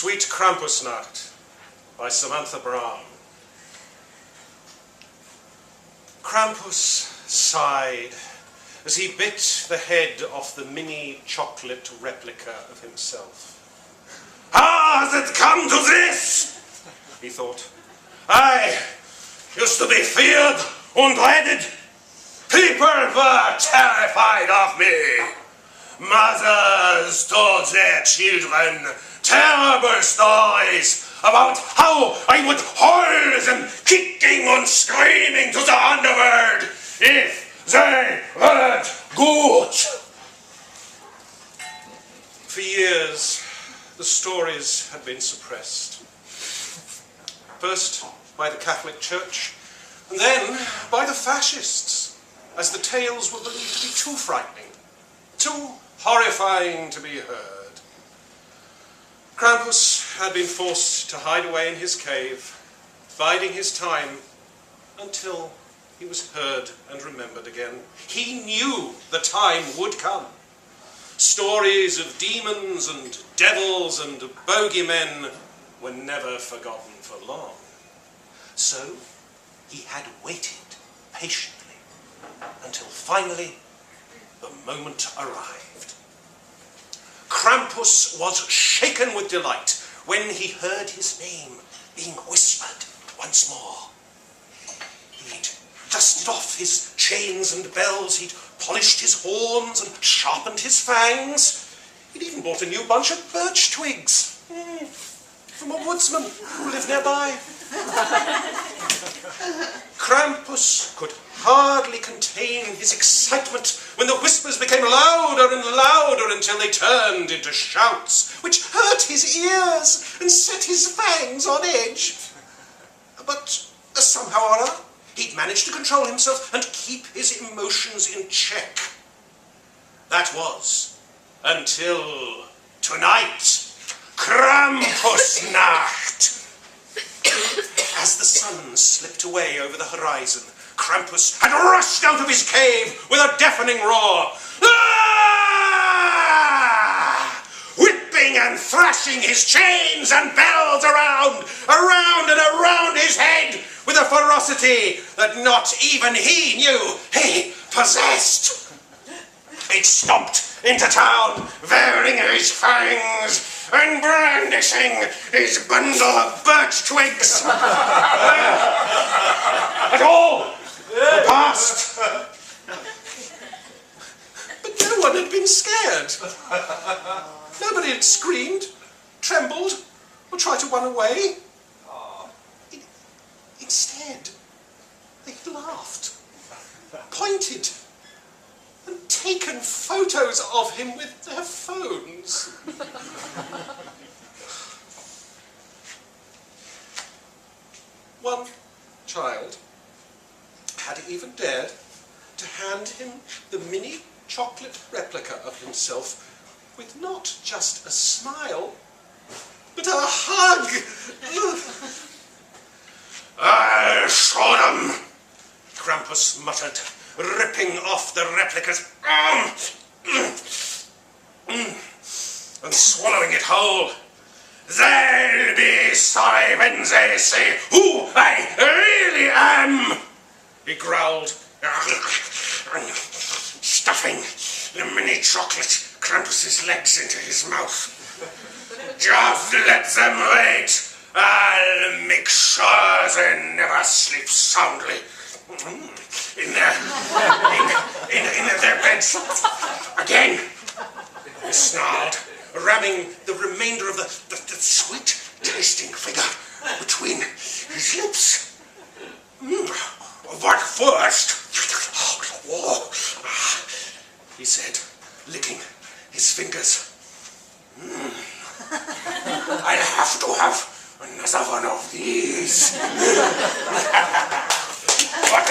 Sweet Krampusnacht by Samantha Braham. Krampus sighed as he bit the head off the mini chocolate replica of himself. "How has it come to this?" he thought. "I used to be feared and dreaded. People were terrified of me. Mothers told their children terrible stories about how I would haul them kicking and screaming to the underworld if they weren't good." For years, the stories had been suppressed. First by the Catholic Church, and then by the fascists, as the tales were believed to be too frightening, too horrifying to be heard. Krampus had been forced to hide away in his cave, biding his time until he was heard and remembered again. He knew the time would come. Stories of demons and devils and bogeymen were never forgotten for long. So he had waited patiently until finally the moment arrived. Krampus was shaken with delight when he heard his name being whispered once more. He'd dusted off his chains and bells, he'd polished his horns and sharpened his fangs. He'd even bought a new bunch of birch twigs from a woodsman who lived nearby. Krampus could hardly contain his excitement when the whispers became louder and louder until they turned into shouts, which hurt his ears and set his fangs on edge. But somehow or other, he'd managed to control himself and keep his emotions in check. That was until tonight, Krampusnacht. As the sun slipped away over the horizon, Krampus had rushed out of his cave with a deafening roar. Ah! Whipping and thrashing his chains and bells around and around his head with a ferocity that not even he knew he possessed. He'd stomped into town, bearing his fangs and brandishing his bundle of birch twigs. At all the past. But no one had been scared. Nobody had screamed, trembled, or tried to run away. Instead, they had laughed, pointed, and taken photos of him with their phones. One child had even dared to hand him the mini chocolate replica of himself with not just a smile, but a hug. "I'll show them," Krampus muttered, ripping off the replica's arm and swallowing it whole. "They'll be sorry when they see who I really am," he growled, stuffing the mini chocolate Krampus's legs into his mouth. "Just let them wait. I'll make sure they never sleep soundly in their beds again," he snarled, ramming the remainder of the sweet tasting figure between his lips. "But first," he said, licking his fingers, "I'll have to have another one of these." What